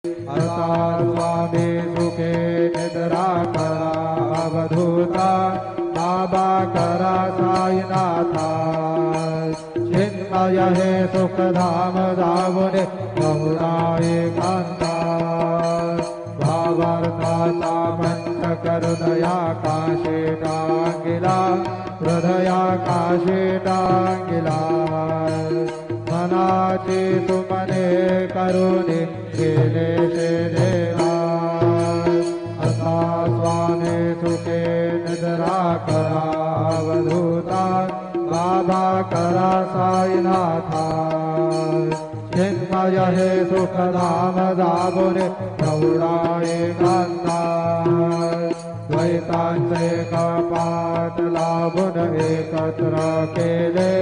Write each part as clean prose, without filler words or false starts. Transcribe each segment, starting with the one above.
असा स्वामी सुखे निद्रा करा अवधूता बाबा करा साईनाथा चिन्मय हे सुखधाम जावने बहुरा एकांता भावार्थाचा मंत्र करुणया काशे टांगिला हृदया काशे टांगिला मनाची सुमने करुणी केले देवा असा स्वामी सुखे निद्रा करा अवधूता बाबा करा साईनाथा चिन्मय हे सुखधाम जाबुने प्रौढा एकांता द्वैतांचे कपाट लाभून एकत्र केले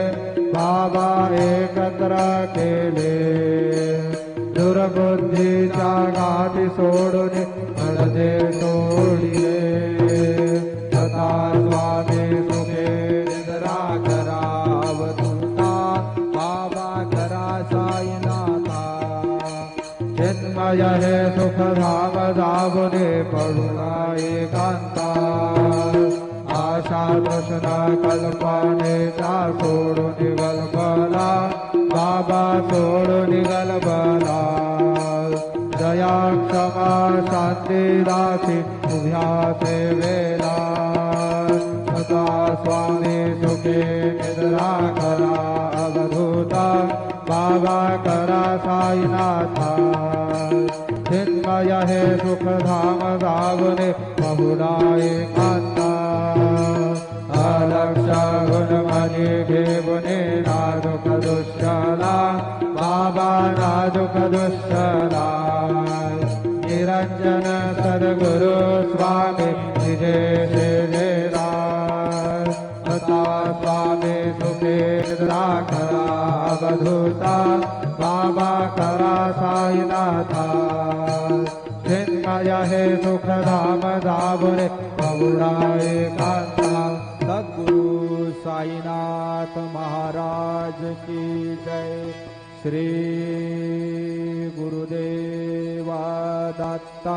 बाबा एकत्र केले दुर्बुद्धीच्या गाठी सोडून पडदे तोडिले तथा स्वामी सुखे निद्रा करा अवधूता बाबा करा साईनाथा चिन्मय हे सुखधाम जाबुने पडुला एकांता आशा तृष्णा कल्पनेचा सोडून गलबला बाबा सोडून गलबला दया क्षमा शांती दासी उभ्या सेवेला सदा स्वामी सुखे निद्रा करा अवधूता बाबा करा साईनाथा चिन्मय हे सुखधाम जावने बहुला एकांता अलक्ष गुणमणी घेवने नाजुक दुष्टला बाबा नाजुक दुष्टला निरंजन सद्गुरु स्वामी निजेशेला तथा स्वामी सुखे निद्रा करा अवधूता बाबा करा साईनाथा चिन्मय हे सुखधाम जावने बहुरा एकांता सद्गुरु साईनाथ महाराज की जय। श्री गुरुदेवा दत्ता।